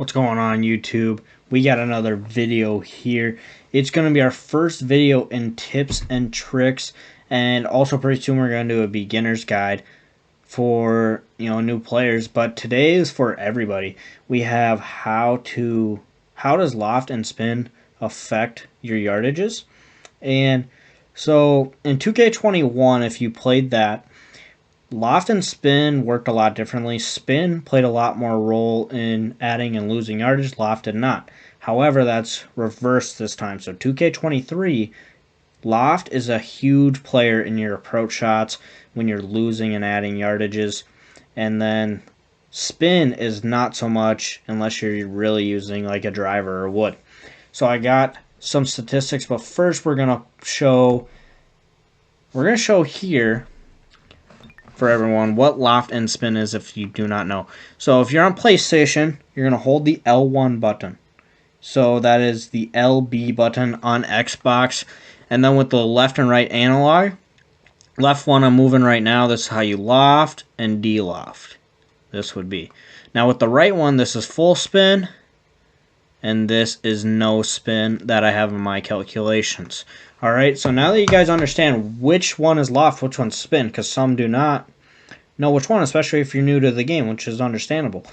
What's going on, YouTube? We got another video here. It's going to be our first video in tips and tricks, and also pretty soon we're going to do a beginner's guide for new players. But today is for everybody. We have how does loft and spin affect your yardages, and so in 2K21, if you played that, loft and spin worked a lot differently. Spin played a lot more role in adding and losing yardage. Loft did not. However, that's reversed this time. So 2K23, loft is a huge player in your approach shots when you're losing and adding yardages. And then spin is not so much unless you're really using like a driver or wood. So I got some statistics, but first we're gonna show here for everyone what loft and spin is if you do not know. So if you're on PlayStation, you're going to hold the L1 button. So that is the LB button on Xbox. And then with the left and right analog, left one I'm moving right now, this is how you loft and de-loft. This would be. Now with the right one, this is full spin, and this is no spin that I have in my calculations. Alright, so now that you guys understand which one is loft, which one's spin, because some do not know which one, especially if you're new to the game, which is understandable.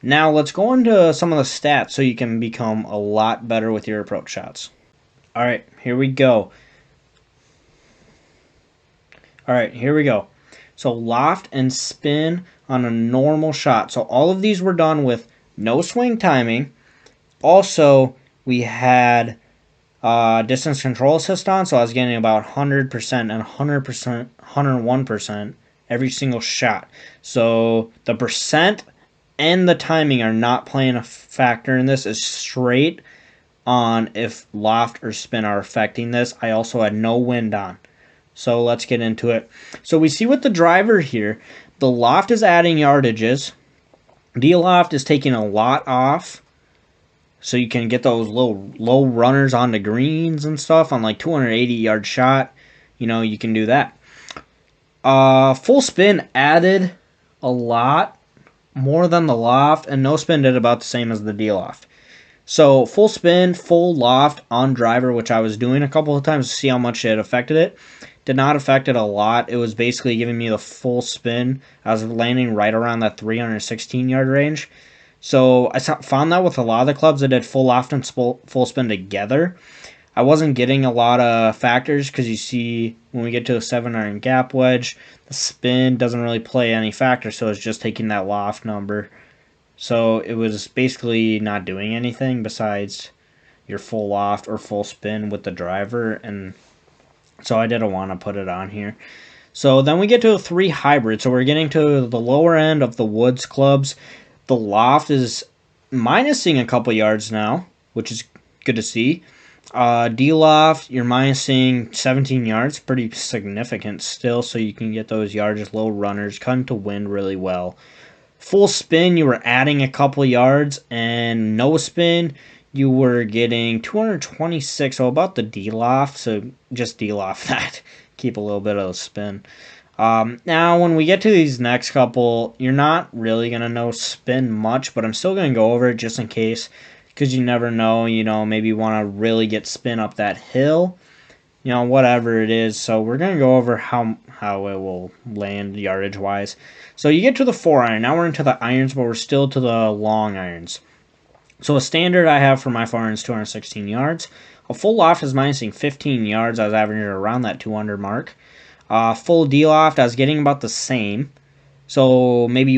Now let's go into some of the stats so you can become a lot better with your approach shots. Alright, here we go. So loft and spin on a normal shot. So all of these were done with no swing timing. Also, we had distance control assist on, so I was getting about 100% and 100%, 101% every single shot. So the percent and the timing are not playing a factor in this. It's straight on if loft or spin are affecting this. I also had no wind on. So let's get into it. So we see with the driver here, the loft is adding yardages. De-loft is taking a lot off. So you can get those low runners on the greens and stuff on like 280-yard shot. You can do that. Full spin added a lot more than the loft, and no spin did about the same as the de-loft. So full spin, full loft on driver, which I was doing a couple of times to see how much it affected it. Did not affect it a lot. It was basically giving me the full spin. I was landing right around that 316-yard range. So I found that with a lot of the clubs that did full loft and full spin together, I wasn't getting a lot of factors because you see when we get to a 7-iron gap wedge, the spin doesn't really play any factor, so it's just taking that loft number. So it was basically not doing anything besides your full loft or full spin with the driver, and so I didn't want to put it on here. So then we get to a 3 hybrid, so we're getting to the lower end of the woods clubs. The loft is minusing a couple yards now, which is good to see. De-loft, you're minusing 17 yards, pretty significant still, so you can get those yardage low runners, cut into wind really well. Full spin, you were adding a couple yards, and no spin, you were getting 226, so about the de-loft, so just de-loft that. Keep a little bit of the spin. Now, when we get to these next couple, you're not really going to know spin much, but I'm still going to go over it just in case, because you never know, maybe you want to really get spin up that hill, whatever it is. So we're going to go over how it will land yardage-wise. So you get to the 4-iron. Now we're into the irons, but we're still to the long irons. So a standard I have for my 4-iron is 216 yards. A full loft is minusing 15 yards. I was averaging around that 200 mark. Full de-loft, I was getting about the same. So maybe if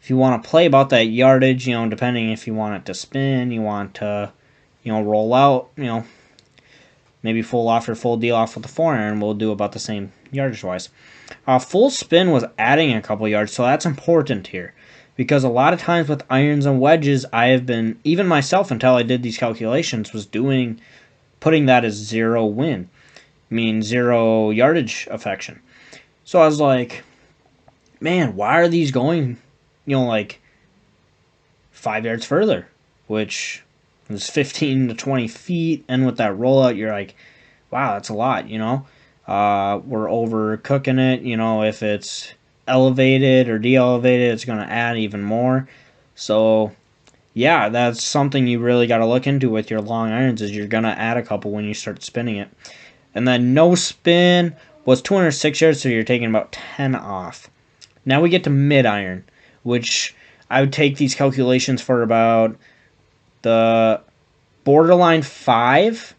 you want to play about that yardage, depending if you want it to spin, you want to, roll out, maybe full loft or full de-loft with the 4-iron will do about the same yardage-wise. Full spin was adding a couple yards, so that's important here. Because a lot of times with irons and wedges, I have been, even myself until I did these calculations, was putting that as 0 win. Mean 0 yardage affection. So I was like, man, why are these going, like 5 yards further, which is 15 to 20 feet, and with that rollout, you're like, wow, that's a lot, We're overcooking it, if it's elevated or de-elevated, it's going to add even more. So yeah, that's something you really got to look into with your long irons is you're going to add a couple when you start spinning it. And then no spin was 206 yards, so you're taking about 10 off. Now we get to mid iron, which I would take these calculations for about the borderline 5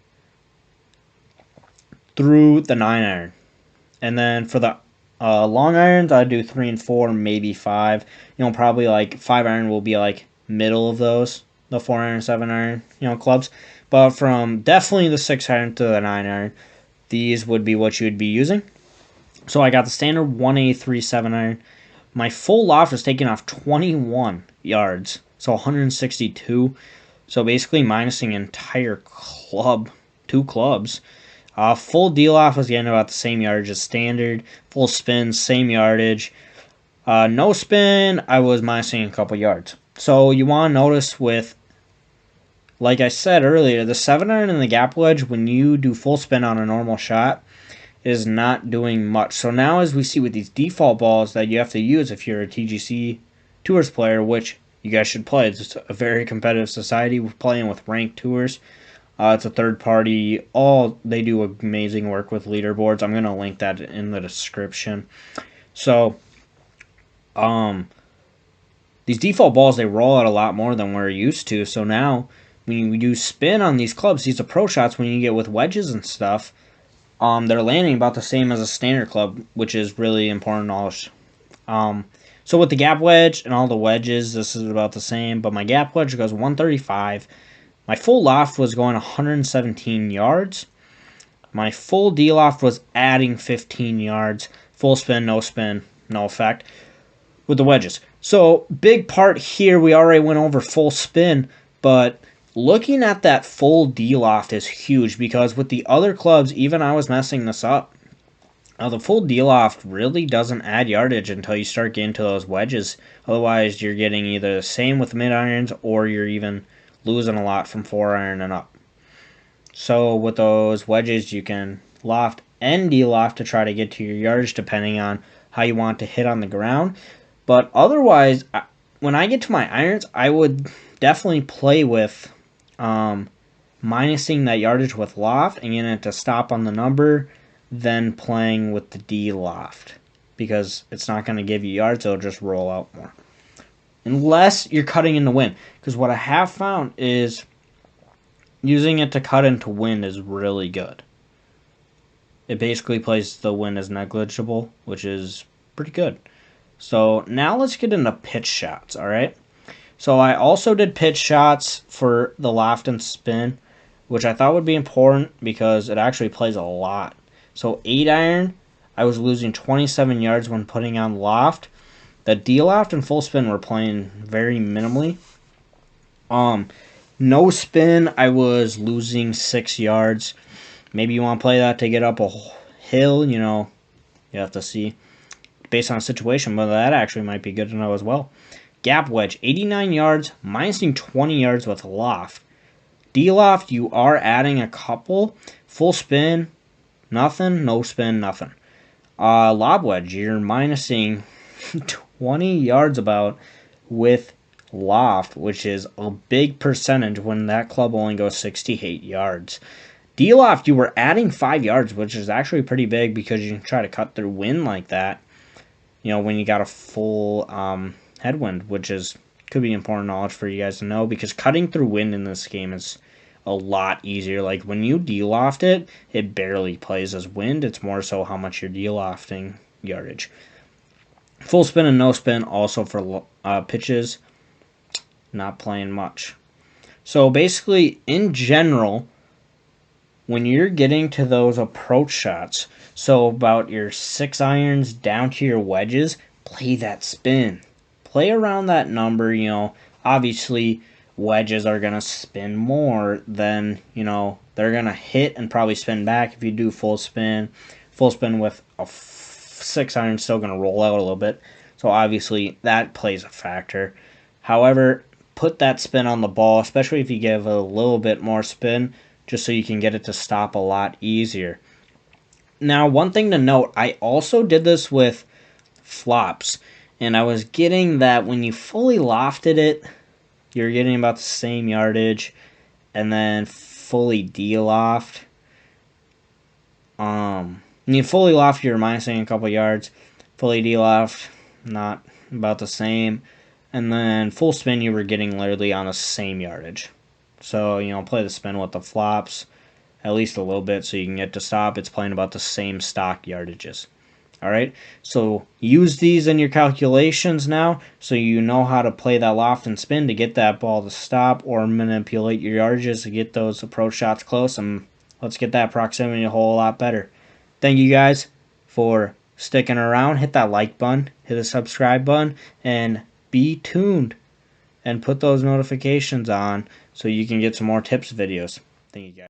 through the 9 iron. And then for the long irons, I'd do 3 and 4, maybe 5. Probably like 5 iron will be like middle of those, the 4 iron, 7 iron, clubs. But from definitely the 6 iron to the 9 iron, these would be what you would be using. So I got the standard 1A3 7 iron. My full loft was taking off 21 yards, so 162. So basically minusing entire club, 2 clubs. Full deal-off was getting about the same yardage as standard. Full spin, same yardage. No spin, I was minusing a couple yards. So you want to notice with, like I said earlier, the 7 iron and the gap wedge, when you do full spin on a normal shot, is not doing much. So now as we see with these default balls that you have to use if you're a TGC Tours player, which you guys should play. It's a very competitive society. We're playing with ranked tours. It's a third party. They do amazing work with leaderboards. I'm going to link that in the description. So, these default balls, they roll out a lot more than we're used to. So now, when you do spin on these clubs, these approach shots, when you get with wedges and stuff, they're landing about the same as a standard club, which is really important knowledge. So with the gap wedge and all the wedges, this is about the same. But my gap wedge goes 135. My full loft was going 117 yards. My full D-loft was adding 15 yards. Full spin, no effect with the wedges. So, big part here, we already went over full spin, but looking at that full D-loft is huge because with the other clubs, even I was messing this up. The full D-loft really doesn't add yardage until you start getting to those wedges. Otherwise, you're getting either the same with mid-irons or you're even losing a lot from 4 iron and up. So with those wedges, you can loft and de-loft to try to get to your yardage depending on how you want to hit on the ground. But otherwise, when I get to my irons, I would definitely play with minusing that yardage with loft and getting it to stop on the number, then playing with the de-loft. Because it's not going to give you yards, it'll just roll out more. Unless you're cutting in the wind. Because what I have found is using it to cut into wind is really good. It basically plays the wind as negligible, which is pretty good. So now let's get into pitch shots, alright? So I also did pitch shots for the loft and spin, which I thought would be important because it actually plays a lot. So 8 iron, I was losing 27 yards when putting on loft. The D-loft and full spin were playing very minimally. No spin, I was losing 6 yards. Maybe you want to play that to get up a hill, you have to see based on the situation, but that actually might be good to know as well. Gap wedge, 89 yards, minusing 20 yards with loft. D-loft, you are adding a couple. Full spin, nothing. No spin, nothing. Lob wedge, you're minusing 20 yards about with loft, which is a big percentage when that club only goes 68 yards. D-loft, you were adding 5 yards, which is actually pretty big because you can try to cut through wind like that, when you got a full headwind, which could be important knowledge for you guys to know because cutting through wind in this game is a lot easier. Like when you de-loft it, it barely plays as wind. It's more so how much you're de-lofting yardage. Full spin and no spin also for pitches, not playing much. So basically, in general, when you're getting to those approach shots, so about your 6 irons down to your wedges, play that spin. Play around that number, obviously wedges are going to spin more than, they're going to hit and probably spin back if you do full spin. Full spin with a 6 iron still going to roll out a little bit. So obviously that plays a factor. However, put that spin on the ball, especially if you give a little bit more spin, just so you can get it to stop a lot easier. Now, one thing to note, I also did this with flops, and I was getting that when you fully lofted it, you're getting about the same yardage. And then fully de-loft. Fully loft, you're minusing a couple yards. Fully de-loft, not about the same. And then full spin, you were getting literally on the same yardage. So, play the spin with the flops at least a little bit so you can get to stop. It's playing about the same stock yardages. Alright, so use these in your calculations now so you know how to play that loft and spin to get that ball to stop, or manipulate your yardages to get those approach shots close, and let's get that proximity a whole lot better. Thank you guys for sticking around. Hit that like button, hit the subscribe button, and be tuned and put those notifications on so you can get some more tips videos. Thank you guys.